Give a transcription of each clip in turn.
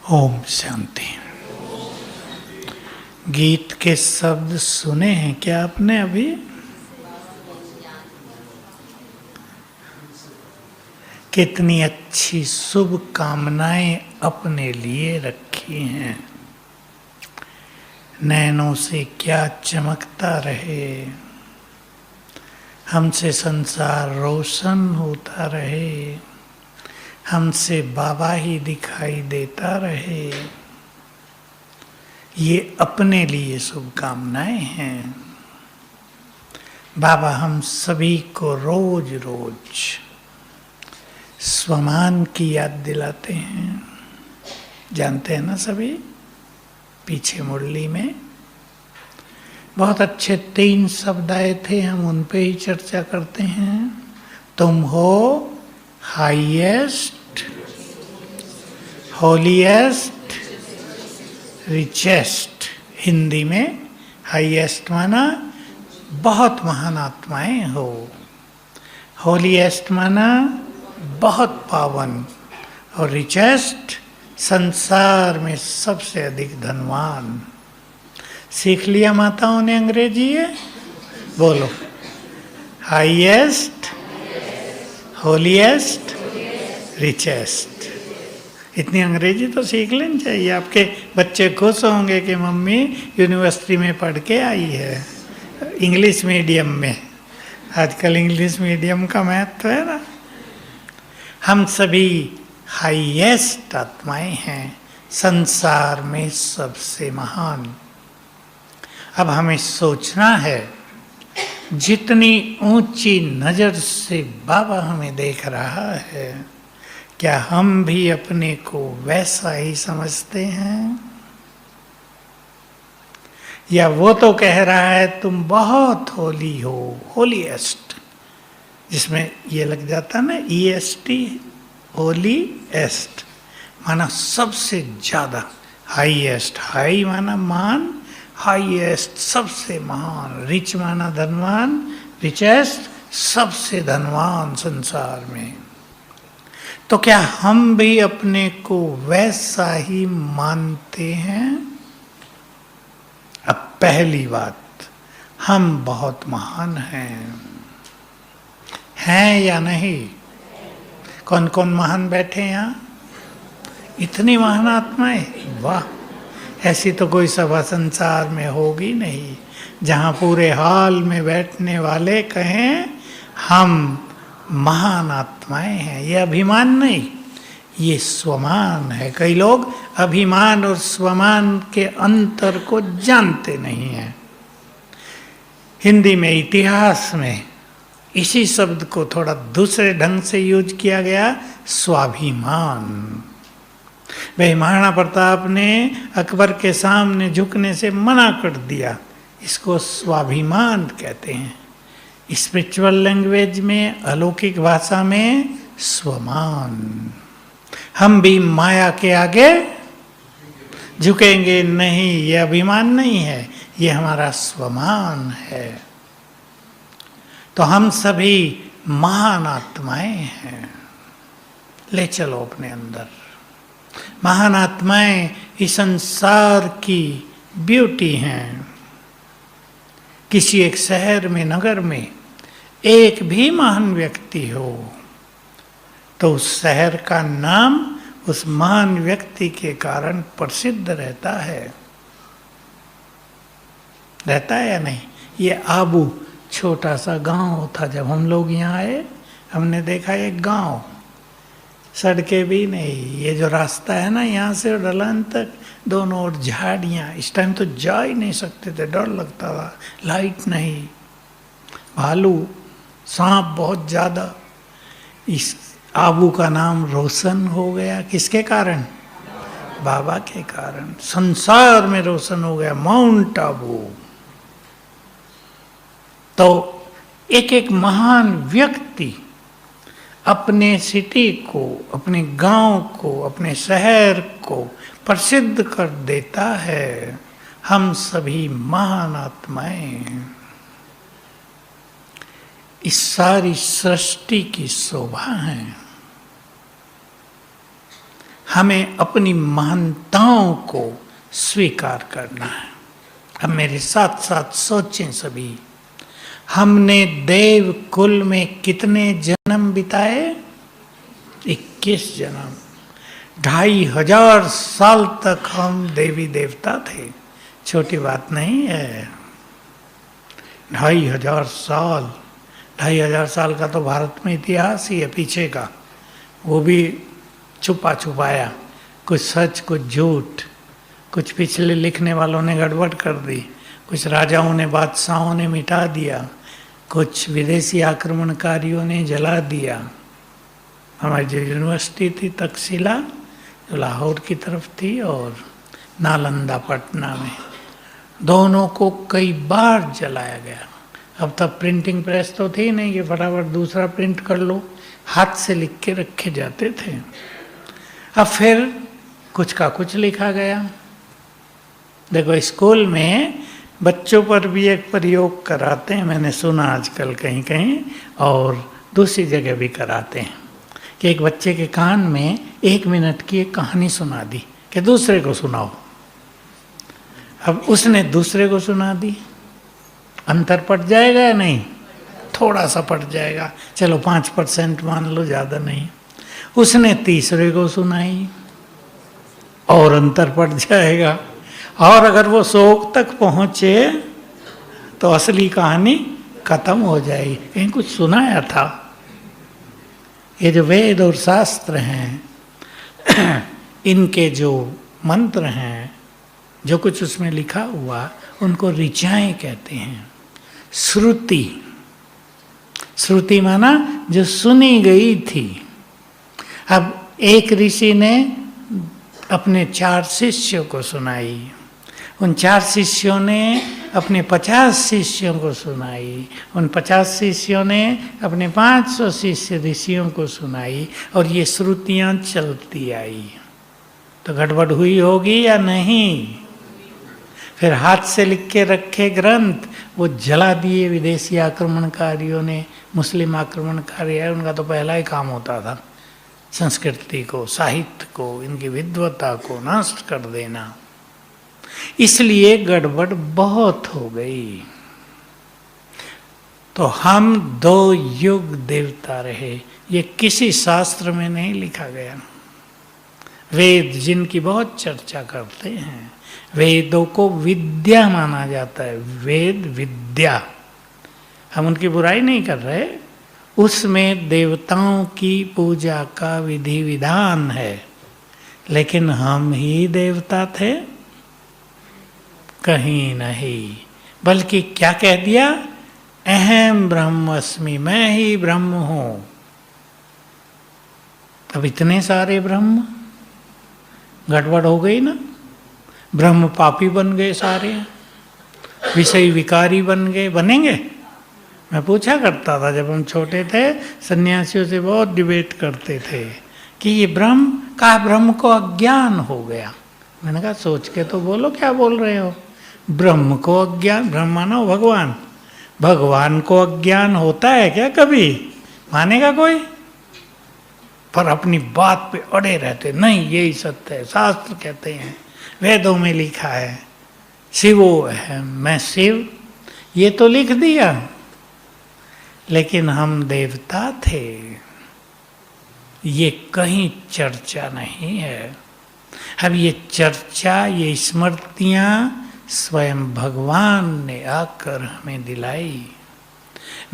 ओम शांति। गीत के शब्द सुने हैं क्या आपने अभी? कितनी अच्छी शुभ कामनाएं अपने लिए रखी हैं। नैनों से क्या चमकता रहे, हमसे संसार रोशन होता रहे, हमसे बाबा ही दिखाई देता रहे। ये अपने लिए शुभकामनाएं हैं। बाबा हम सभी को रोज रोज स्वमान की याद दिलाते हैं। जानते हैं ना सभी? पीछे मुरली में बहुत अच्छे 3 शब्द आए थे, हम उन पे ही चर्चा करते हैं। तुम हो हाईएस्ट, होलीएस्ट, रिचेस्ट। हिंदी में हाईएस्ट माना बहुत महान आत्माएं हो, होलीएस्ट माना बहुत पावन, और रिचेस्ट संसार में सबसे अधिक धनवान। सीख लिया माताओं ने अंग्रेजी है? बोलो, हाईएस्ट, होलीएस्ट, रिचेस्ट। इतनी अंग्रेजी तो सीख लेनी चाहिए। आपके बच्चे खुश होंगे कि मम्मी यूनिवर्सिटी में पढ़ के आई है, इंग्लिश मीडियम में। आजकल इंग्लिश मीडियम का महत्व है ना। हम सभी हाईएस्ट आत्माएं हैं, संसार में सबसे महान। अब हमें सोचना है, जितनी ऊंची नजर से बाबा हमें देख रहा है, क्या हम भी अपने को वैसा ही समझते हैं? या वो तो कह रहा है तुम बहुत होली हो, होलीएस्ट, जिसमें ये लग जाता ना EST, होली एस्ट माना सबसे ज्यादा। हाईएस्ट, हाई माना महान, हाईएस्ट सबसे महान। रिच माना धनवान, रिचेस्ट सबसे धनवान संसार में। तो क्या हम भी अपने को वैसा ही मानते हैं? अब पहली बात, हम बहुत महान हैं या नहीं? कौन कौन महान बैठे हैं यहाँ? इतनी महान आत्माएं, वाह! ऐसी तो कोई सभा संसार में होगी नहीं जहाँ पूरे हॉल में बैठने वाले कहें हम महान आत्माएं हैं। ये अभिमान नहीं, ये स्वमान है। कई लोग अभिमान और स्वमान के अंतर को जानते नहीं हैं। हिंदी में इतिहास में इसी शब्द को थोड़ा दूसरे ढंग से यूज किया गया, स्वाभिमान। भाई महाराणा प्रताप ने अकबर के सामने झुकने से मना कर दिया, इसको स्वाभिमान कहते हैं। स्पिरिचुअल लैंग्वेज में, अलौकिक भाषा में स्वमान। हम भी माया के आगे झुकेंगे नहीं, ये अभिमान नहीं है, ये हमारा स्वमान है। तो हम सभी महान आत्माएं हैं। ले चलो अपने अंदर। महान आत्माएं इस संसार की ब्यूटी हैं। किसी एक शहर में, नगर में एक भी महान व्यक्ति हो तो उस शहर का नाम उस महान व्यक्ति के कारण प्रसिद्ध रहता है। रहता है या नहीं? ये आबू छोटा सा गांव था। जब हम लोग यहाँ आए, हमने देखा एक गांव, सड़कें भी नहीं। ये जो रास्ता है ना, यहाँ से ढलान तक दोनों ओर झाड़ियाँ। इस टाइम तो जा ही नहीं सकते थे, डर लगता था। लाइट नहीं, भालू, सांप बहुत ज़्यादा। इस आबू का नाम रोशन हो गया किसके कारण? बाबा के कारण। संसार में रोशन हो गया माउंट आबू। तो एक एक महान व्यक्ति अपने सिटी को, अपने गांव को, अपने शहर को प्रसिद्ध कर देता है। हम सभी महान आत्माएं हैं। इस सारी सृष्टि की शोभा है। हमें अपनी महानताओं को स्वीकार करना है। अब मेरे साथ साथ सोचें सभी, हमने देव कुल में कितने जन्म बिताए? 21 जन्म। 2500 साल तक हम देवी देवता थे, छोटी बात नहीं है। 2500 साल, 2500 साल का तो भारत में इतिहास ही है पीछे का, वो भी छुपा छुपाया, कुछ सच कुछ झूठ, कुछ पिछले लिखने वालों ने गड़बड़ कर दी, कुछ राजाओं ने बादशाहों ने मिटा दिया, कुछ विदेशी आक्रमणकारियों ने जला दिया। हमारी जो यूनिवर्सिटी थी तक्षशिला, जो लाहौर की तरफ थी, और नालंदा पटना में, दोनों को कई बार जलाया गया। अब तब प्रिंटिंग प्रेस तो थी नहीं कि फटाफट दूसरा प्रिंट कर लो, हाथ से लिख के रखे जाते थे। अब फिर कुछ का कुछ लिखा गया। देखो स्कूल में बच्चों पर भी एक प्रयोग कराते हैं, मैंने सुना आजकल कहीं कहीं, और दूसरी जगह भी कराते हैं, कि एक बच्चे के कान में 1 मिनट की एक कहानी सुना दी कि दूसरे को सुनाओ। अब उसने दूसरे को सुना दी, अंतर पड़ जाएगा या नहीं? थोड़ा सा पड़ जाएगा, चलो 5% मान लो, ज़्यादा नहीं। उसने तीसरे को सुनाई और अंतर पड़ जाएगा, और अगर वो 100 तक पहुँचे तो असली कहानी खत्म हो जाएगी, कहीं कुछ सुनाया था। ये जो वेद और शास्त्र हैं इनके जो मंत्र हैं, जो कुछ उसमें लिखा हुआ, उनको ऋचाएं कहते हैं। श्रुति, श्रुति माना जो सुनी गई थी। अब एक ऋषि ने अपने 4 शिष्यों को सुनाई, उन 4 शिष्यों ने अपने 50 शिष्यों को सुनाई, उन 50 शिष्यों ने अपने 500 शिष्य ऋषियों को सुनाई, और ये श्रुतियाँ चलती आई। तो गड़बड़ हुई होगी या नहीं? फिर हाथ से लिख के रखे ग्रंथ वो जला दिए विदेशी आक्रमणकारियों ने। मुस्लिम आक्रमणकारी है, उनका तो पहला ही काम होता था संस्कृति को, साहित्य को, इनकी विद्वता को नष्ट कर देना। इसलिए गड़बड़ बहुत हो गई। तो हम 2 युग देवता रहे, ये किसी शास्त्र में नहीं लिखा गया। वेद जिनकी बहुत चर्चा करते हैं, वेदों को विद्या माना जाता है, वेद विद्या, हम उनकी बुराई नहीं कर रहे, उसमें देवताओं की पूजा का विधि विधान है। लेकिन हम ही देवता थे? कहीं नहीं, बल्कि क्या कह दिया? अहम ब्रह्मस्मि, मैं ही ब्रह्म हूं। अब इतने सारे ब्रह्म, गड़बड़ हो गई ना। ब्रह्म पापी बन गए सारे, विषय विकारी बन गए, बनेंगे। मैं पूछा करता था जब हम छोटे थे, सन्यासियों से बहुत डिबेट करते थे कि ये ब्रह्म को अज्ञान हो गया। मैंने कहा सोच के तो बोलो, क्या बोल रहे हो? ब्रह्म को अज्ञान, ब्रह्म मानो भगवान, भगवान को अज्ञान होता है क्या कभी? मानेगा कोई? पर अपनी बात पे अड़े रहते, नहीं यही सत्य है, शास्त्र कहते हैं, वेदों में लिखा है, शिवो है, मैं शिव, ये तो लिख दिया। लेकिन हम देवता थे, ये कहीं चर्चा नहीं है। अब ये चर्चा, ये स्मृतियाँ स्वयं भगवान ने आकर हमें दिलाई।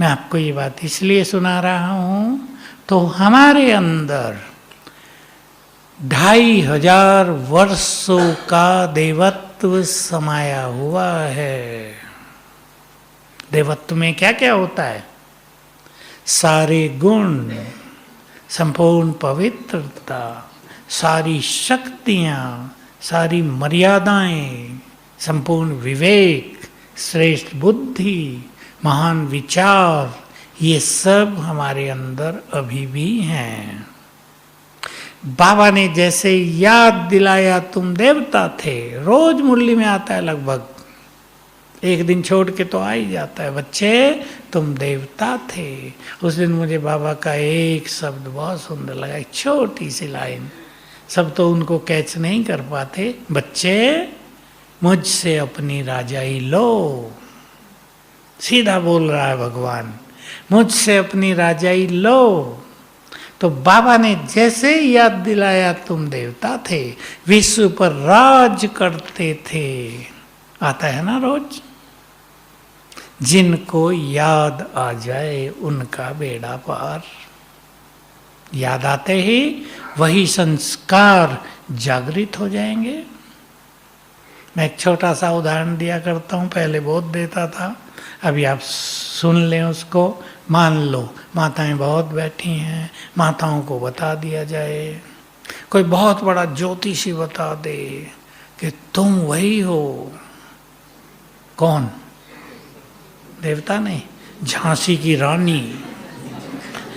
मैं आपको ये बात इसलिए सुना रहा हूँ, तो हमारे अंदर 2500 वर्षों का देवत्व समाया हुआ है। देवत्व में क्या क्या होता है? सारे गुण, संपूर्ण पवित्रता, सारी शक्तियाँ, सारी मर्यादाएं, संपूर्ण विवेक, श्रेष्ठ बुद्धि, महान विचार, ये सब हमारे अंदर अभी भी हैं। बाबा ने जैसे याद दिलाया तुम देवता थे, रोज मुरली में आता है लगभग, एक दिन छोड़ के तो आ ही जाता है, बच्चे तुम देवता थे। उस दिन मुझे बाबा का एक शब्द बहुत सुंदर लगा, एक छोटी सी लाइन, सब तो उनको कैच नहीं कर पाते। बच्चे मुझसे अपनी राजाई लो, सीधा बोल रहा है भगवान, मुझसे अपनी राजाई लो। तो बाबा ने जैसे याद दिलाया तुम देवता थे, विश्व पर राज करते थे। आता है ना रोज, जिनको याद आ जाए उनका बेड़ा पार। याद आते ही वही संस्कार जागृत हो जाएंगे। मैं एक छोटा सा उदाहरण दिया करता हूँ, पहले बहुत देता था, अभी आप सुन लें उसको। मान लो माताएं बहुत बैठी हैं, माताओं को बता दिया जाए, कोई बहुत बड़ा ज्योतिषी बता दे कि तुम वही हो। कौन? देवता नहीं, झांसी की रानी।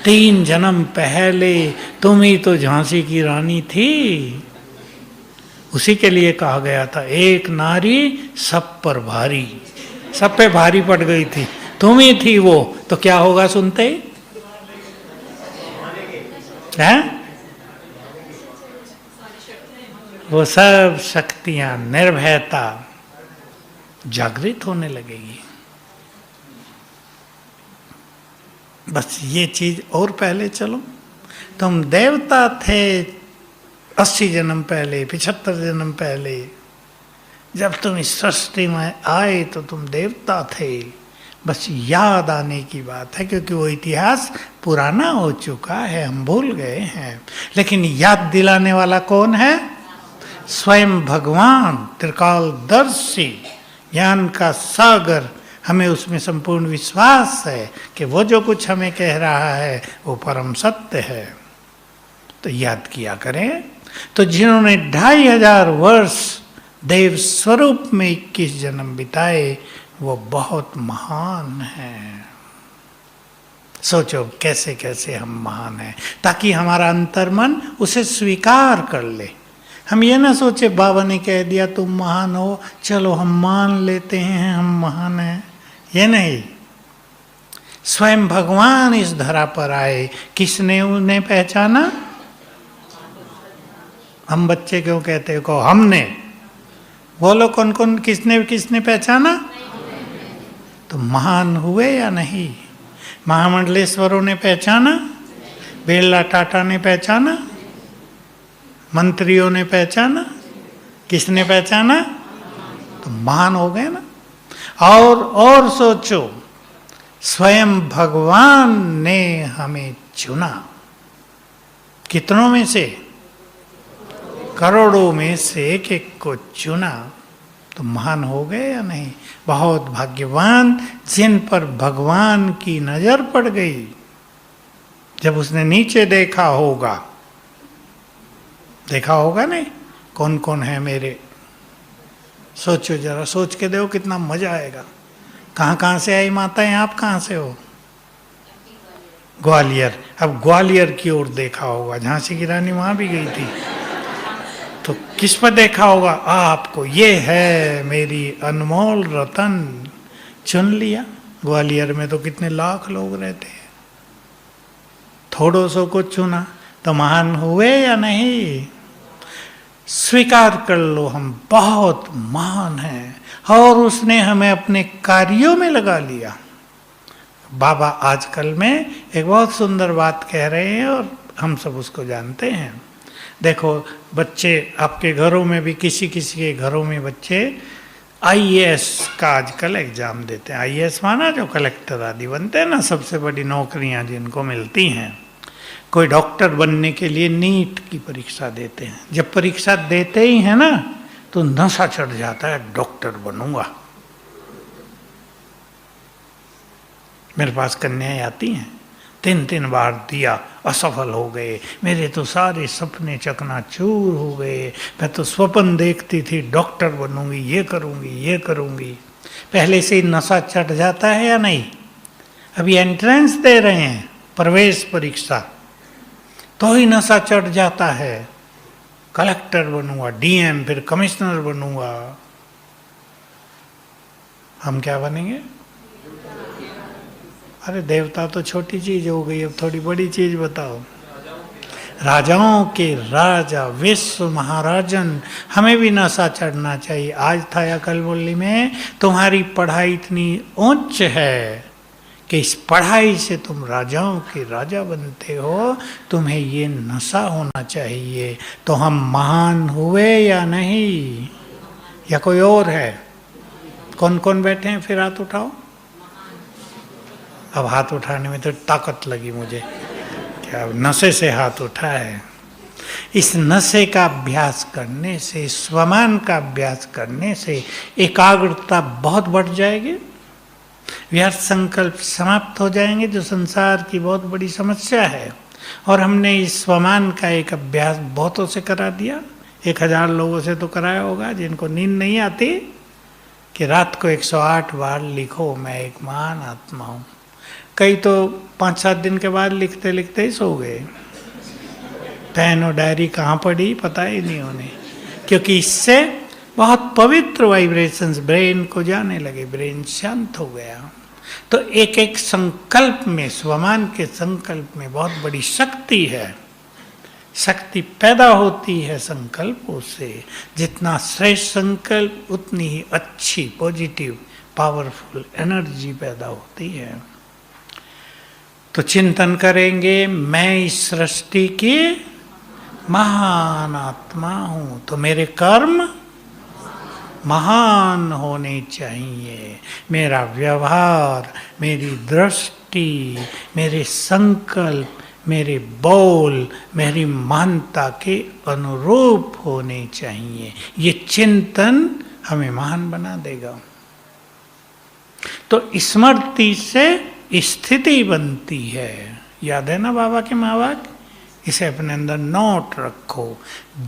3 जन्म पहले तुम ही तो झांसी की रानी थी। उसी के लिए कहा गया था, एक नारी सब पर भारी, सब पे भारी पड़ गई थी, तुम ही थी वो। तो क्या होगा सुनते ही? हैं? वो सब शक्तियां, निर्भयता जागृत होने लगेगी। बस ये चीज। और पहले चलो, तुम देवता थे 80 जन्म पहले, 75 जन्म पहले, जब तुम इस सृष्टि में आए तो तुम देवता थे। बस याद आने की बात है, क्योंकि वो इतिहास पुराना हो चुका है, हम भूल गए हैं। लेकिन याद दिलाने वाला कौन है? स्वयं भगवान, त्रिकालदर्शी, ज्ञान का सागर। हमें उसमें संपूर्ण विश्वास है कि वो जो कुछ हमें कह रहा है वो परम सत्य है। तो याद किया करें। तो जिन्होंने 2500 वर्ष देव स्वरूप में 21 जन्म बिताए, वो बहुत महान हैं। सोचो कैसे कैसे हम महान हैं, ताकि हमारा अंतर्मन उसे स्वीकार कर ले। हम ये ना सोचे बाबा ने कह दिया तुम महान हो, चलो हम मान लेते हैं हम महान हैं। ये नहीं, स्वयं भगवान इस धरा पर आए। किसने उन्हें पहचाना? हम बच्चे क्यों कहते हो? कहो हमने। बोलो कौन कौन, किसने किसने पहचाना? तो महान हुए या नहीं? महामंडलेश्वरों ने पहचाना, बिरला टाटा ने पहचाना, मंत्रियों ने पहचाना, किसने पहचाना? तो महान हो गए ना। और सोचो, स्वयं भगवान ने हमें चुना। कितनों में से? करोड़ों में से एक एक को चुना। तो महान हो गए या नहीं? बहुत भाग्यवान जिन पर भगवान की नजर पड़ गई। जब उसने नीचे देखा होगा नहीं, कौन कौन है मेरे? सोचो जरा, सोच के देखो कितना मजा आएगा। कहाँ कहाँ से आई माताएं? आप कहाँ से हो? ग्वालियर। अब ग्वालियर की ओर देखा होगा, झांसी की रानी वहां भी गई थी। तो किस पर देखा होगा? आपको। ये है मेरी अनमोल रतन। चुन लिया। ग्वालियर में तो कितने लाख लोग रहते हैं, थोड़ों सौ को चुना। तो महान हुए या नहीं? स्वीकार कर लो हम बहुत महान हैं, और उसने हमें अपने कार्यों में लगा लिया। बाबा आजकल में एक बहुत सुंदर बात कह रहे हैं, और हम सब उसको जानते हैं। देखो बच्चे, आपके घरों में भी, किसी किसी के घरों में बच्चे आईएएस का आजकल एग्जाम देते हैं। आईएएस माना जो कलेक्टर आदि बनते हैं ना, सबसे बड़ी नौकरियां जिनको मिलती हैं। कोई डॉक्टर बनने के लिए नीट की परीक्षा देते हैं। जब परीक्षा देते ही है ना, तो नशा चढ़ जाता है, डॉक्टर बनूंगा। मेरे पास कन्याएं आती हैं, 3 बार दिया, असफल हो गए, मेरे तो सारे सपने चकनाचूर हो गए। मैं तो स्वप्न देखती थी डॉक्टर बनूंगी, ये करूंगी। पहले से ही नशा चढ़ जाता है या नहीं? अभी एंट्रेंस दे रहे हैं, प्रवेश परीक्षा, तो ही नशा चढ़ जाता है। कलेक्टर बनूंगा, डीएम, फिर कमिश्नर बनूंगा। हम क्या बनेंगे? अरे देवता तो छोटी चीज हो गई, अब थोड़ी बड़ी चीज बताओ। राजाओं के राजा विश्व महाराजन, हमें भी नशा चढ़ना चाहिए। आज था या कल बोली में, तुम्हारी पढ़ाई इतनी उच्च है कि इस पढ़ाई से तुम राजाओं के राजा बनते हो, तुम्हें ये नशा होना चाहिए। तो हम महान हुए या नहीं, या कोई और है? कौन कौन बैठे हैं फिर हाथ उठाओ। अब हाथ उठाने में तो ताकत लगी मुझे, क्या नशे से हाथ उठा है। इस नशे का अभ्यास करने से, स्वमान का अभ्यास करने से एकाग्रता बहुत बढ़ जाएगी, व्यर्थ संकल्प समाप्त हो जाएंगे, जो संसार की बहुत बड़ी समस्या है। और हमने इस स्वमान का एक अभ्यास बहुतों से करा दिया, 1000 लोगों से तो कराया होगा, जिनको नींद नहीं आती कि रात को 108 बार लिखो मैं एक महान आत्मा हूँ। कई तो 5-7 दिन के बाद लिखते लिखते ही सो गए। पेन और डायरी कहाँ पड़ी पता ही नहीं उन्हें, क्योंकि इससे बहुत पवित्र वाइब्रेशंस ब्रेन को जाने लगे, ब्रेन शांत हो गया। तो एक एक संकल्प में, स्वमान के संकल्प में बहुत बड़ी शक्ति है। शक्ति पैदा होती है संकल्पों से। जितना श्रेष्ठ संकल्प उतनी ही अच्छी पॉजिटिव पावरफुल एनर्जी पैदा होती है। तो चिंतन करेंगे, मैं इस सृष्टि की महान आत्मा हूं, तो मेरे कर्म महान होने चाहिए। मेरा व्यवहार, मेरी दृष्टि, मेरे संकल्प, मेरे बोल, मेरी महानता के अनुरूप होने चाहिए। ये चिंतन हमें महान बना देगा। तो स्मृति से स्थिति बनती है। याद है ना बाबा के महावाक्य? इसे अपने अंदर नोट रखो।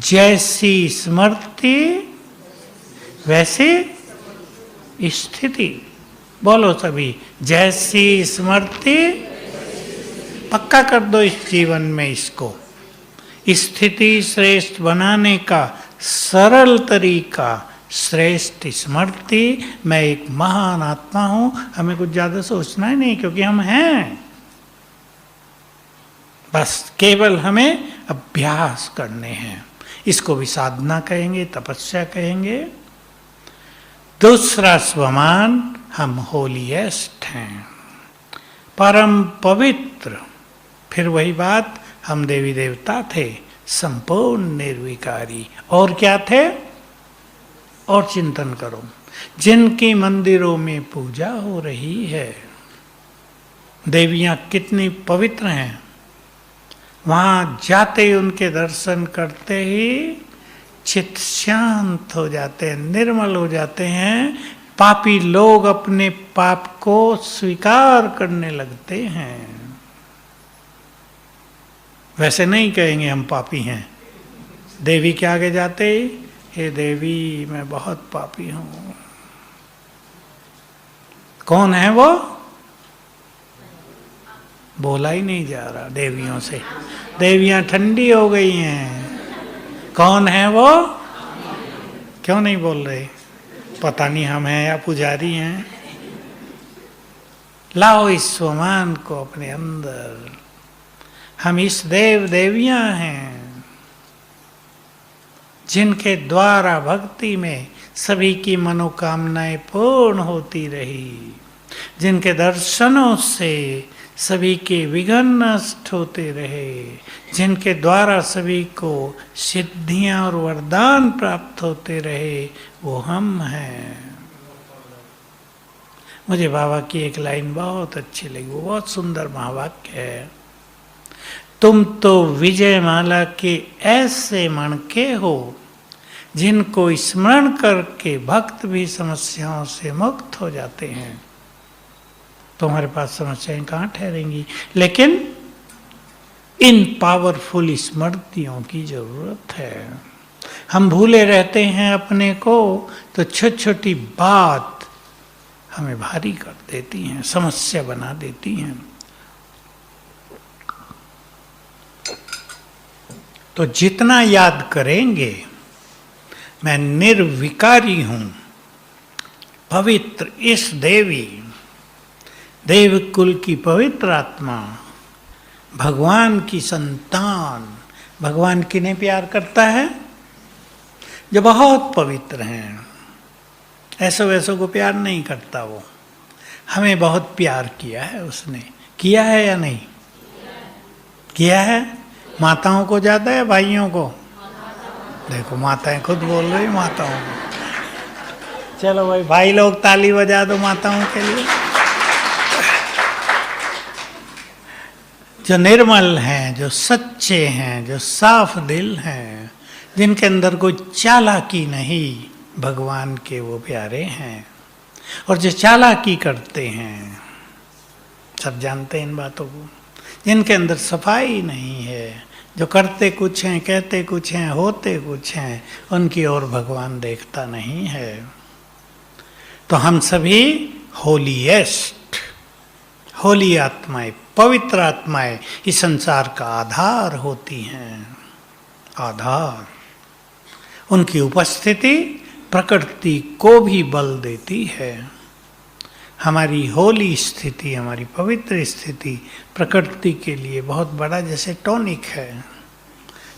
जैसी स्मृति वैसी स्थिति। बोलो सभी, जैसी स्मृति। पक्का कर दो इस जीवन में इसको। स्थिति श्रेष्ठ बनाने का सरल तरीका, श्रेष्ठ स्मृति। मैं एक महान आत्मा हूं। हमें कुछ ज्यादा सोचना ही नहीं, क्योंकि हम हैं। बस केवल हमें अभ्यास करने हैं। इसको भी साधना कहेंगे, तपस्या कहेंगे। दूसरा स्वमान, हम होलीएस्ट हैं, परम पवित्र। फिर वही बात, हम देवी देवता थे, संपूर्ण निर्विकारी। और क्या थे? और चिंतन करो, जिनकी मंदिरों में पूजा हो रही है, देवियां कितनी पवित्र हैं। वहां जाते ही, उनके दर्शन करते ही चित्त शांत हो जाते हैं, निर्मल हो जाते हैं। पापी लोग अपने पाप को स्वीकार करने लगते हैं। वैसे नहीं कहेंगे हम पापी हैं। देवी के आगे जाते ही, हे देवी मैं बहुत पापी हूं। कौन है वो? बोला ही नहीं जा रहा देवियों से। देवियां ठंडी हो गई हैं। कौन है वो? क्यों नहीं बोल रहे? पता नहीं हम हैं या पुजारी हैं। लाओ इस स्वमान को अपने अंदर। हम इस देव देवियां हैं, जिनके द्वारा भक्ति में सभी की मनोकामनाएं पूर्ण होती रही, जिनके दर्शनों से सभी के विघ्न नष्ट होते रहे, जिनके द्वारा सभी को सिद्धियां और वरदान प्राप्त होते रहे, वो हम हैं। मुझे बाबा की एक लाइन बहुत अच्छी लगी, वो बहुत सुंदर महावाक्य है। तुम तो विजय माला के ऐसे मणके हो, जिनको स्मरण करके भक्त भी समस्याओं से मुक्त हो जाते हैं। तुम्हारे पास समस्याएं कहाँ ठहरेंगी? लेकिन इन पावरफुल स्मृतियों की जरूरत है। हम भूले रहते हैं अपने को, तो छोटी छोटी बात हमें भारी कर देती हैं, समस्या बना देती हैं। तो जितना याद करेंगे मैं निर्विकारी हूं, पवित्र इस देवी देव कुल की पवित्र आत्मा, भगवान की संतान, भगवान किन्हें प्यार करता है? जो बहुत पवित्र हैं। ऐसो वैसो को प्यार नहीं करता वो। हमें बहुत प्यार किया है उसने। किया है या नहीं किया है? माताओं को ज्यादा है भाइयों को? देखो माताएं खुद बोल रही, माताओं को। चलो भाई लोग ताली बजा दो माताओं के लिए। जो निर्मल हैं, जो सच्चे हैं, जो साफ दिल हैं, जिनके अंदर कोई चालाकी नहीं, भगवान के वो प्यारे हैं। और जो चालाकी करते हैं, सब जानते हैं इन बातों को, जिनके अंदर सफाई नहीं है, जो करते कुछ हैं, कहते कुछ हैं, होते कुछ हैं, उनकी ओर भगवान देखता नहीं है। तो हम सभी होलीएस्ट, होली आत्माएं, पवित्र आत्माएं इस संसार का आधार होती हैं। आधार। उनकी उपस्थिति प्रकृति को भी बल देती है। हमारी होली स्थिति, हमारी पवित्र स्थिति प्रकृति के लिए बहुत बड़ा जैसे टॉनिक है।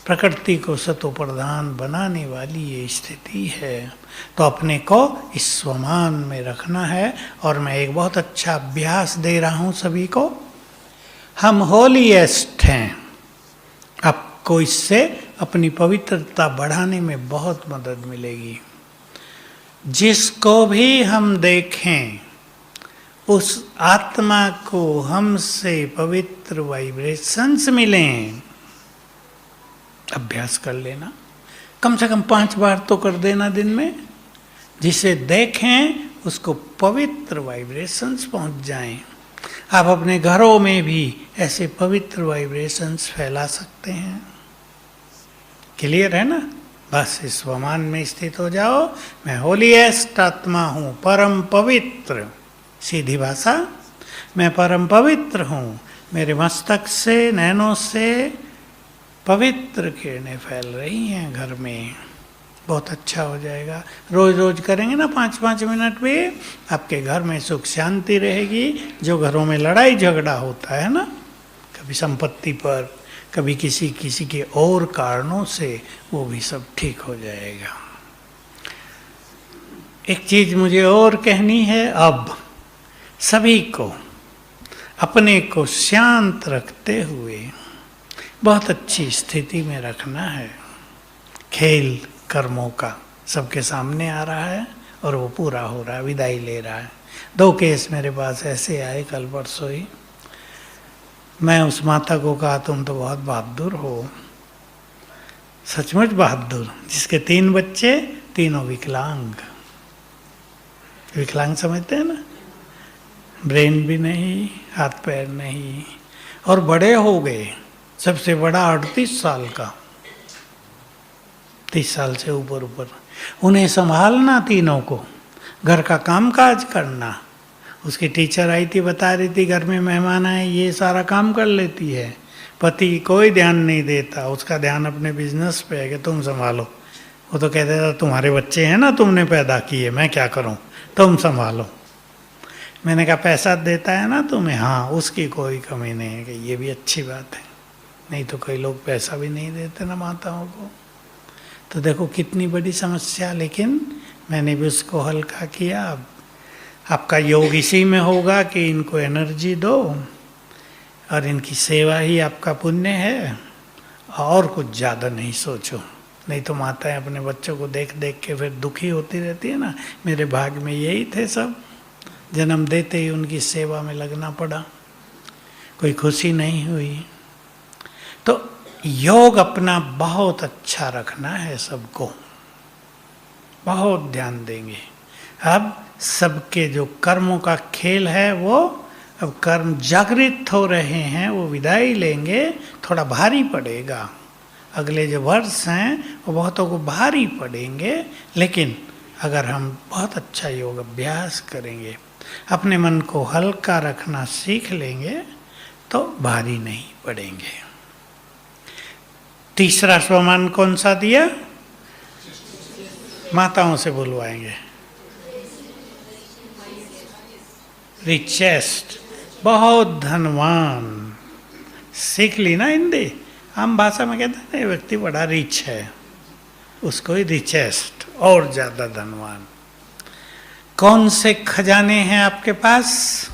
प्रकृति को सतोप्रधान बनाने वाली ये स्थिति है। तो अपने को इस स्वमान में रखना है। और मैं एक बहुत अच्छा अभ्यास दे रहा हूँ सभी को। हम होलीएस्ट हैं। आपको इससे अपनी पवित्रता बढ़ाने में बहुत मदद मिलेगी। जिसको भी हम देखें उस आत्मा को हमसे पवित्र वाइब्रेशंस मिलें। अभ्यास कर लेना, कम से कम 5 बार तो कर देना दिन में। जिसे देखें उसको पवित्र वाइब्रेशंस पहुंच जाएं। आप अपने घरों में भी ऐसे पवित्र वाइब्रेशंस फैला सकते हैं। क्लियर है ना? बस इस स्वमान में स्थित हो जाओ। मैं होलीएस्ट आत्मा हूँ, परम पवित्र। सीधी भाषा, मैं परम पवित्र हूँ। मेरे मस्तक से, नैनों से पवित्र किरणें फैल रही हैं घर में। बहुत अच्छा हो जाएगा। रोज रोज करेंगे ना 5-5 मिनट में, आपके घर में सुख शांति रहेगी। जो घरों में लड़ाई झगड़ा होता है ना, कभी संपत्ति पर, कभी किसी के और कारणों से, वो भी सब ठीक हो जाएगा। एक चीज मुझे और कहनी है। अब सभी को अपने को शांत रखते हुए बहुत अच्छी स्थिति में रखना है। खेल कर्मों का सबके सामने आ रहा है और वो पूरा हो रहा है, विदाई ले रहा है। 2 केस मेरे पास ऐसे आए कल परसों ही। मैं उस माता को कहा, तुम तो बहुत बहादुर हो, सचमुच बहादुर, जिसके 3 बच्चे, तीनों विकलांग। विकलांग समझते हैं ना? ब्रेन भी नहीं, हाथ पैर नहीं, और बड़े हो गए। सबसे बड़ा 38 साल का, 30 साल से ऊपर। उन्हें संभालना तीनों को, घर का काम काज करना। उसकी टीचर आई थी, बता रही थी घर में मेहमान आए, ये सारा काम कर लेती है। पति कोई ध्यान नहीं देता, उसका ध्यान अपने बिजनेस पे है कि तुम संभालो। वो तो कहता था, तुम्हारे बच्चे हैं ना, तुमने पैदा किए, मैं क्या करूं, तुम संभालो। मैंने कहा पैसा देता है ना तुम्हें? हाँ, उसकी कोई कमी नहीं है। कि ये भी अच्छी बात है, नहीं तो कई लोग पैसा भी नहीं देते ना माताओं को। तो देखो कितनी बड़ी समस्या, लेकिन मैंने भी उसको हल्का किया। अब आपका योग इसी में होगा कि इनको एनर्जी दो और इनकी सेवा ही आपका पुण्य है, और कुछ ज़्यादा नहीं सोचो। नहीं तो माताएं अपने बच्चों को देख देख के फिर दुखी होती रहती है ना। मेरे भाग में यही थे सब, जन्म देते ही उनकी सेवा में लगना पड़ा, कोई खुशी नहीं हुई। तो योग अपना बहुत अच्छा रखना है, सबको बहुत ध्यान देंगे। अब सबके जो कर्मों का खेल है, वो अब कर्म जागृत हो रहे हैं, वो विदाई लेंगे। थोड़ा भारी पड़ेगा, अगले जो वर्ष हैं वो बहुतों को भारी पड़ेंगे। लेकिन अगर हम बहुत अच्छा योग अभ्यास करेंगे, अपने मन को हल्का रखना सीख लेंगे, तो भारी नहीं पड़ेंगे। तीसरा स्वमान कौन सा दिया? माताओं से बुलवाएंगे। रिचेस्ट, बहुत धनवान। सीख ली ना हिंदी? आम भाषा में कहते हैं ना, ये व्यक्ति बड़ा रिच है, उसको ही रिचेस्ट, और ज़्यादा धनवान। कौन से खजाने हैं आपके पास?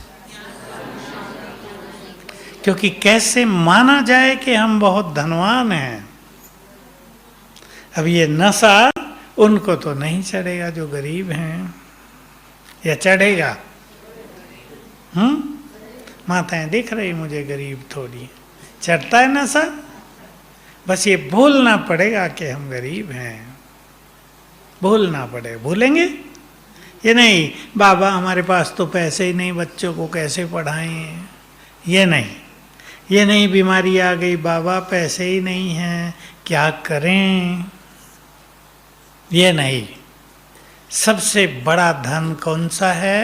क्योंकि कैसे माना जाए कि हम बहुत धनवान हैं। अब ये नशा उनको तो नहीं चढ़ेगा जो गरीब हैं, या चढ़ेगा? माताएं दिख रही मुझे गरीब थोड़ी, चढ़ता है नशा। बस ये भूलना पड़ेगा कि हम गरीब हैं, भूलना पड़ेगा। भूलेंगे ये नहीं, बाबा हमारे पास तो पैसे ही नहीं, बच्चों को कैसे पढ़ाएं, ये नहीं। ये नहीं, बीमारी आ गई बाबा पैसे ही नहीं हैं, क्या करें, ये नहीं। सबसे बड़ा धन कौन सा है?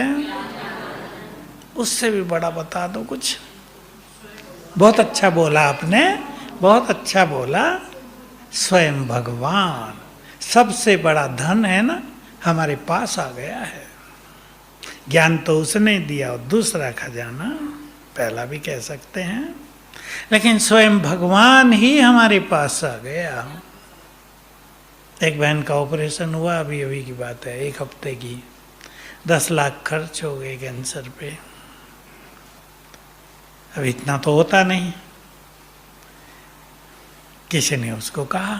उससे भी बड़ा बता दो कुछ। बहुत अच्छा बोला आपने, बहुत अच्छा बोला। स्वयं भगवान सबसे बड़ा धन है ना, हमारे पास आ गया है। ज्ञान तो उसने दिया, और दूसरा खजाना पहला भी कह सकते हैं, लेकिन स्वयं भगवान ही हमारे पास आ गया। एक बहन का ऑपरेशन हुआ, अभी अभी की बात है, 1 हफ्ते की, 10 लाख खर्च हो गए कैंसर पे। अब इतना तो होता नहीं। किसी ने उसको कहा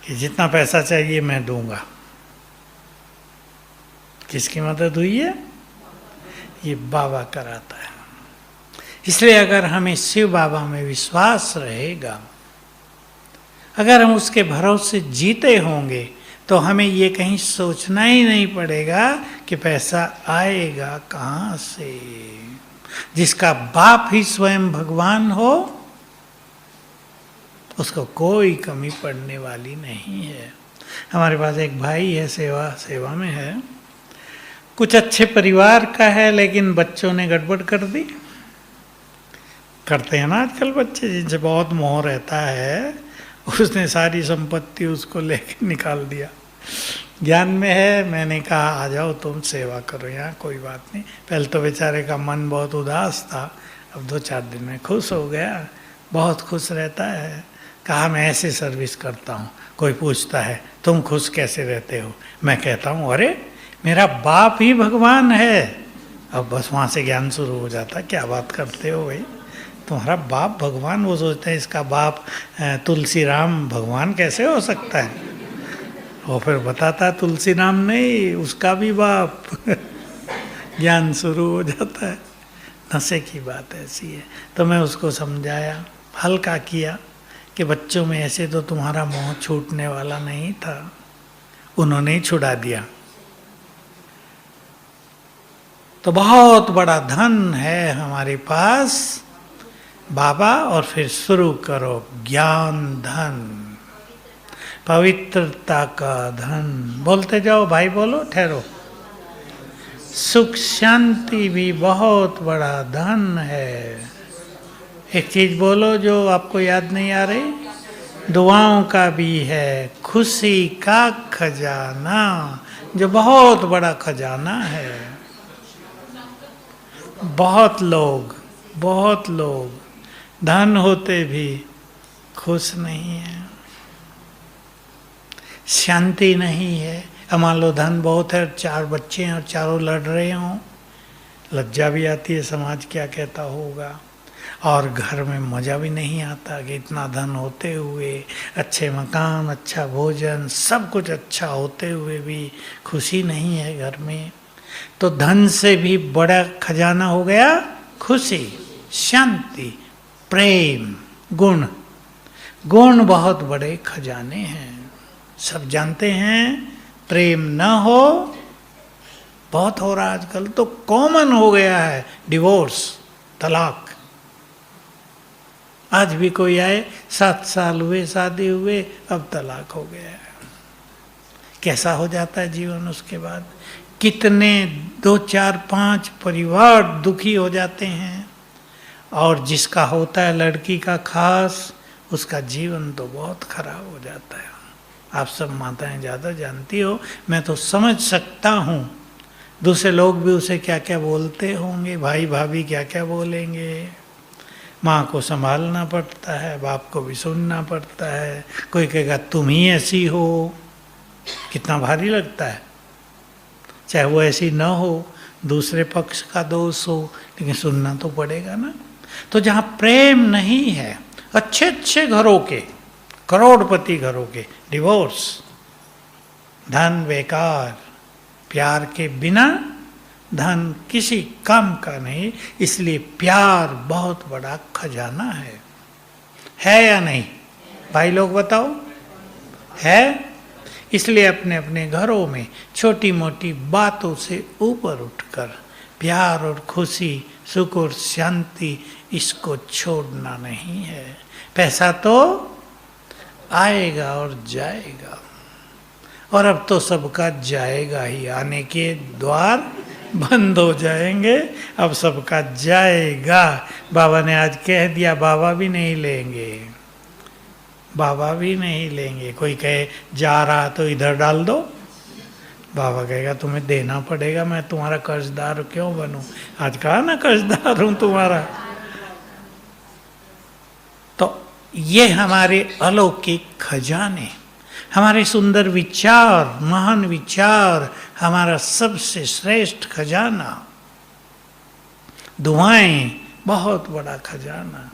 कि जितना पैसा चाहिए मैं दूंगा। किसकी मदद हुई है? ये बाबा कराता है। इसलिए अगर हमें शिव बाबा में विश्वास रहेगा, अगर हम उसके भरोसे जीते होंगे, तो हमें ये कहीं सोचना ही नहीं पड़ेगा कि पैसा आएगा कहाँ से। जिसका बाप ही स्वयं भगवान हो, उसको कोई कमी पड़ने वाली नहीं है। हमारे पास एक भाई है, सेवा में है, कुछ अच्छे परिवार का है, लेकिन बच्चों ने गड़बड़ कर दी। करते हैं ना आजकल बच्चे, जिनसे बहुत मोह रहता है, उसने सारी संपत्ति उसको लेके निकाल दिया। ज्ञान में है, मैंने कहा आ जाओ तुम सेवा करो यहाँ, कोई बात नहीं। पहले तो बेचारे का मन बहुत उदास था, अब 2-4 दिन में खुश हो गया, बहुत खुश रहता है। कहा मैं ऐसे सर्विस करता हूँ, कोई पूछता है तुम खुश कैसे रहते हो, मैं कहता हूँ अरे मेरा बाप ही भगवान है। अब बस वहाँ से ज्ञान शुरू हो जाता, क्या बात करते हो भाई, तुम्हारा बाप भगवान। वो सोचते हैं इसका बाप तुलसी राम भगवान कैसे हो सकता है। वो फिर बताता तुलसी राम नहीं, उसका भी बाप। ज्ञान शुरू हो जाता है। नशे की बात ऐसी है। तो मैं उसको समझाया, हल्का किया कि बच्चों में ऐसे तो तुम्हारा मोह छूटने वाला नहीं था, उन्होंने ही छुड़ा दिया। तो बहुत बड़ा धन है हमारे पास बाबा। और फिर शुरू करो ज्ञान धन, पवित्रता का धन। बोलते जाओ भाई, बोलो, ठहरो। सुख शांति भी बहुत बड़ा धन है। एक चीज बोलो जो आपको याद नहीं आ रही, दुआओं का भी है, खुशी का खजाना, जो बहुत बड़ा खजाना है। बहुत लोग धन होते भी खुश नहीं है, शांति नहीं है। अब मान लो धन बहुत है, 4 बच्चे हैं और चारों लड़ रहे हों, लज्जा भी आती है, समाज क्या कहता होगा। और घर में मज़ा भी नहीं आता कि इतना धन होते हुए, अच्छे मकान, अच्छा भोजन, सब कुछ अच्छा होते हुए भी खुशी नहीं है घर में। तो धन से भी बड़ा खजाना हो गया खुशी, शांति, प्रेम, गुण। गुण बहुत बड़े खजाने हैं, सब जानते हैं। प्रेम न हो, बहुत हो रहा आजकल, तो कॉमन हो गया है डिवोर्स, तलाक। आज भी कोई आए, 7 साल हुए शादी हुए, अब तलाक हो गया है। कैसा हो जाता है जीवन उसके बाद। कितने 2, 4, 5 परिवार दुखी हो जाते हैं। और जिसका होता है लड़की का खास, उसका जीवन तो बहुत खराब हो जाता है। आप सब माताएं ज़्यादा जानती हो, मैं तो समझ सकता हूँ। दूसरे लोग भी उसे क्या क्या बोलते होंगे, भाई भाभी क्या क्या बोलेंगे। माँ को संभालना पड़ता है, बाप को भी सुनना पड़ता है। कोई कहेगा तुम ही ऐसी हो, कितना भारी लगता है। चाहे वो ऐसी न हो, दूसरे पक्ष का दोष हो, लेकिन सुनना तो पड़ेगा ना। तो जहाँ प्रेम नहीं है, अच्छे अच्छे घरों के, करोड़पति घरों के डिवोर्स, धन बेकार, प्यार के बिना धन किसी काम का नहीं। इसलिए प्यार बहुत बड़ा खजाना है या नहीं भाई लोग बताओ? है। इसलिए अपने अपने घरों में छोटी मोटी बातों से ऊपर उठकर प्यार और खुशी, सुख और शांति, इसको छोड़ना नहीं है। पैसा तो आएगा और जाएगा, और अब तो सबका जाएगा ही, आने के द्वार बंद हो जाएंगे, अब सबका जाएगा। बाबा ने आज कह दिया, बाबा भी नहीं लेंगे, बाबा भी नहीं लेंगे। कोई कहे जा रहा तो इधर डाल दो, बाबा कहेगा तुम्हें देना पड़ेगा, मैं तुम्हारा कर्जदार क्यों बनूं? आज कहा ना कर्जदार हूं तुम्हारा। तो ये हमारे अलौकिक खजाने, हमारे सुंदर विचार, महान विचार, हमारा सबसे श्रेष्ठ खजाना। दुआएं बहुत बड़ा खजाना।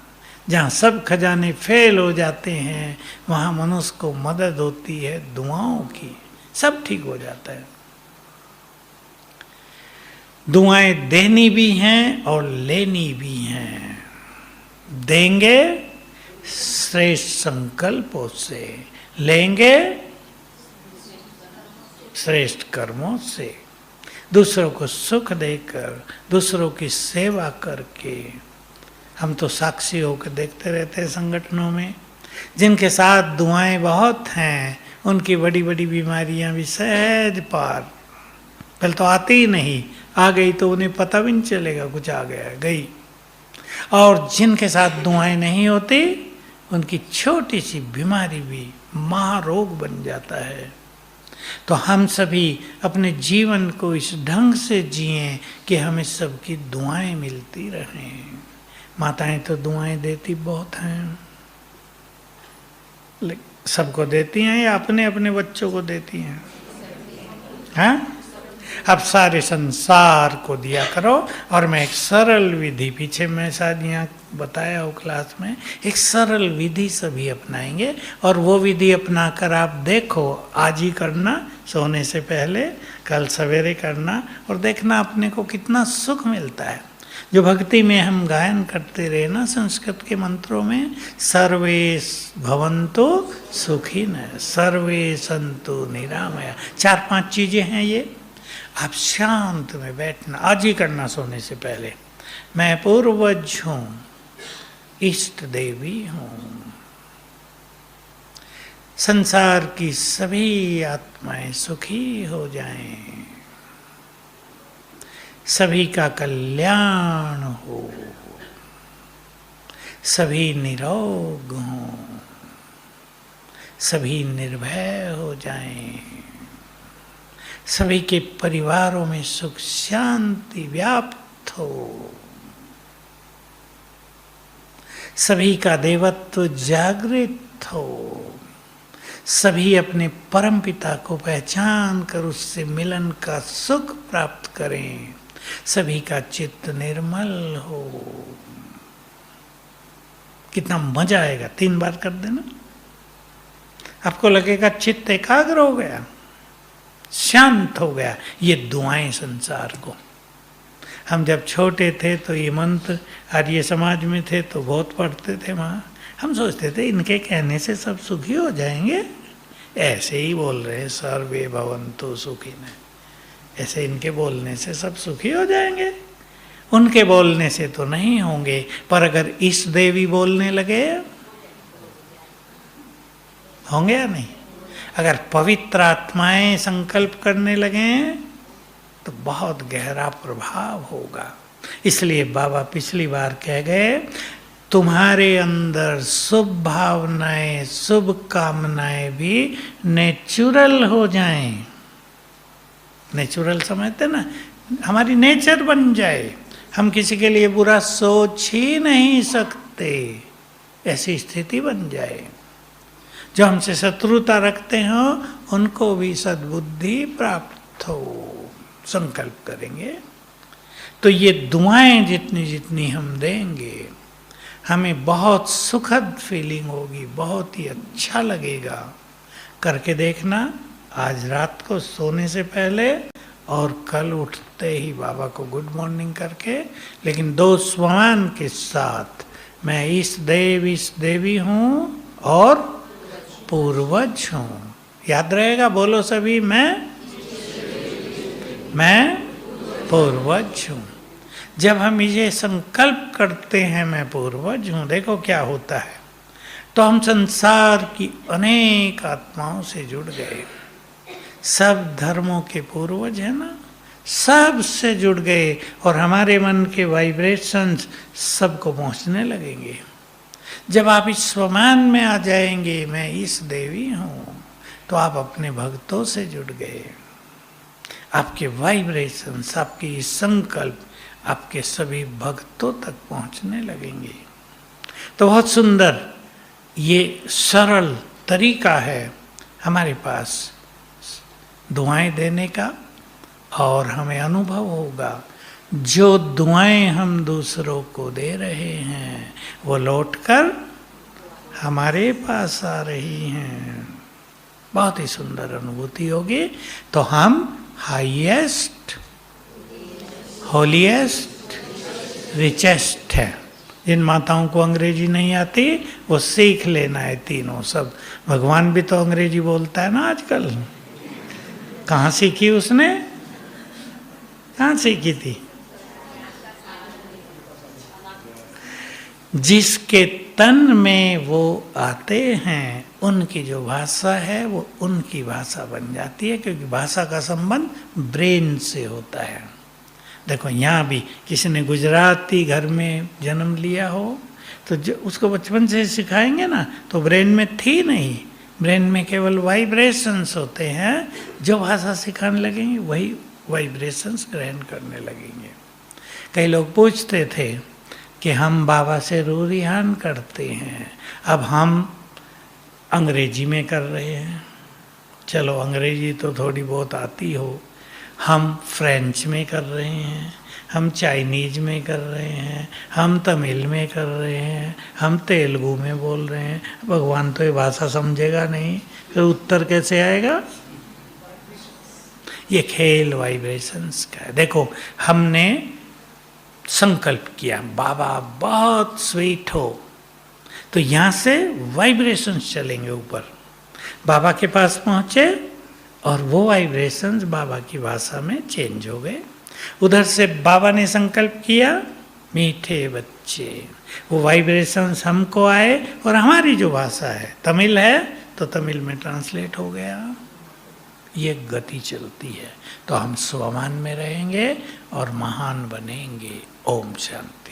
जहाँ सब खजाने फेल हो जाते हैं, वहाँ मनुष्य को मदद होती है दुआओं की, सब ठीक हो जाता है। दुआएं देनी भी हैं और लेनी भी हैं। देंगे श्रेष्ठ संकल्पों से, लेंगे श्रेष्ठ कर्मों से, दूसरों को सुख देकर, दूसरों की सेवा करके। हम तो साक्षी होकर देखते रहते हैं संगठनों में, जिनके साथ दुआएं बहुत हैं, उनकी बड़ी बड़ी बीमारियां भी सहज पार। पहले तो आती ही नहीं, आ गई तो उन्हें पता भी नहीं चलेगा कुछ आ गया, गई। और जिनके साथ दुआएं नहीं होती, उनकी छोटी सी बीमारी भी महारोग बन जाता है। तो हम सभी अपने जीवन को इस ढंग से जिएं कि हमें सबकी दुआएं मिलती रहें। माताएं तो दुआएं देती बहुत हैं, सबको देती हैं या अपने अपने बच्चों को देती हैं? हाँ, अब सारे संसार को दिया करो। और मैं एक सरल विधि, पीछे मैं शायद यहाँ बताया हो क्लास में, एक सरल विधि सभी अपनाएंगे। और वो विधि अपना कर आप देखो, आज ही करना, सोने से पहले, कल सवेरे करना, और देखना अपने को कितना सुख मिलता है। जो भक्ति में हम गायन करते रहे ना संस्कृत के मंत्रों में, सर्वे भवन्तु सुखिनः, सर्वे सन्तु निरामया, 4-5 चीजें हैं ये। आप शांत में बैठना, आज ही करना सोने से पहले। मैं पूर्वज हूँ, इष्ट देवी हूँ, संसार की सभी आत्माएं सुखी हो जाएं, सभी का कल्याण हो, सभी निरोग हों, सभी निर्भय हो जाएं, सभी के परिवारों में सुख शांति व्याप्त हो, सभी का देवत्व जागृत हो, सभी अपने परम पिता को पहचान कर उससे मिलन का सुख प्राप्त करें, सभी का चित्त निर्मल हो। कितना मजा आएगा, 3 बार कर देना, आपको लगेगा चित्त एकाग्र हो गया, शांत हो गया। ये दुआएं संसार को। हम जब छोटे थे तो ये मंत्र आर्य समाज में थे तो बहुत पढ़ते थे वहाँ। हम सोचते थे इनके कहने से सब सुखी हो जाएंगे, ऐसे ही बोल रहे हैं, सर्वे भवन्तु सुखिनः, ऐसे इनके बोलने से सब सुखी हो जाएंगे। उनके बोलने से तो नहीं होंगे, पर अगर इस देवी बोलने लगे होंगे या नहीं? अगर पवित्र आत्माएं संकल्प करने लगे तो बहुत गहरा प्रभाव होगा। इसलिए बाबा पिछली बार कह गए, तुम्हारे अंदर शुभ भावनाएं, शुभ कामनाएं भी नेचुरल हो जाएं। नेचुरल समझते ना, हमारी नेचर बन जाए। हम किसी के लिए बुरा सोच ही नहीं सकते। सकते, ऐसी स्थिति बन जाए। जो हमसे शत्रुता रखते हो उनको भी सद्बुद्धि प्राप्त हो, संकल्प करेंगे। तो ये दुआएं जितनी जितनी हम देंगे, हमें बहुत सुखद फीलिंग होगी, बहुत ही अच्छा लगेगा। करके देखना आज रात को सोने से पहले और कल उठते ही बाबा को गुड मॉर्निंग करके, लेकिन 2 स्वमान के साथ, मैं इस देवी हूँ और पूर्वज हूँ। याद रहेगा, बोलो सभी, मैं पूर्वज हूँ। जब हम ये संकल्प करते हैं मैं पूर्वज हूँ, देखो क्या होता है, तो हम संसार की अनेक आत्माओं से जुड़ गए। सब धर्मों के पूर्वज है ना, सब से जुड़ गए और हमारे मन के वाइब्रेशंस सबको पहुंचने लगेंगे। जब आप इस स्वमान में आ जाएंगे, मैं इस देवी हूँ, तो आप अपने भक्तों से जुड़ गए। आपके वाइब्रेशंस, आपके ये संकल्प आपके सभी भक्तों तक पहुंचने लगेंगे। तो बहुत सुंदर ये सरल तरीका है हमारे पास दुआएं देने का, और हमें अनुभव होगा जो दुआएं हम दूसरों को दे रहे हैं वो लौटकर हमारे पास आ रही हैं। बहुत ही सुंदर अनुभूति होगी। तो हम हाईएस्ट, होलीएस्ट, रिचेस्ट है। जिन माताओं को अंग्रेजी नहीं आती वो सीख लेना है तीनों सब। भगवान भी तो अंग्रेजी बोलता है ना आजकल। कहाँ सीखी उसने, कहाँ सीखी थी? जिसके तन में वो आते हैं उनकी जो भाषा है वो उनकी भाषा बन जाती है, क्योंकि भाषा का संबंध ब्रेन से होता है। देखो यहाँ भी किसी ने गुजराती घर में जन्म लिया हो तो जो उसको बचपन से सिखाएंगे ना, तो ब्रेन में थी नहीं, ब्रेन में केवल वाइब्रेशंस होते हैं। जो भाषा सिखाने लगेंगे वही वाइब्रेशंस ग्रहण करने लगेंगे। कई लोग पूछते थे कि हम बाबा से रूरिहान करते हैं, अब हम अंग्रेजी में कर रहे हैं। चलो अंग्रेजी तो थोड़ी बहुत आती हो, हम फ्रेंच में कर रहे हैं, हम चाइनीज में कर रहे हैं, हम तमिल में कर रहे हैं, हम तेलुगु में बोल रहे हैं। भगवान तो ये भाषा समझेगा नहीं, फिर उत्तर कैसे आएगा? ये खेल वाइब्रेशंस का है। देखो हमने संकल्प किया बाबा बहुत स्वीट हो, तो यहाँ से वाइब्रेशंस चलेंगे ऊपर, बाबा के पास पहुँचे और वो वाइब्रेशंस बाबा की भाषा में चेंज हो गए। उधर से बाबा ने संकल्प किया मीठे बच्चे, वो वाइब्रेशंस हमको आए और हमारी जो भाषा है तमिल है तो तमिल में ट्रांसलेट हो गया। ये गति चलती है। तो हम स्वमान में रहेंगे और महान बनेंगे। ओम शांति।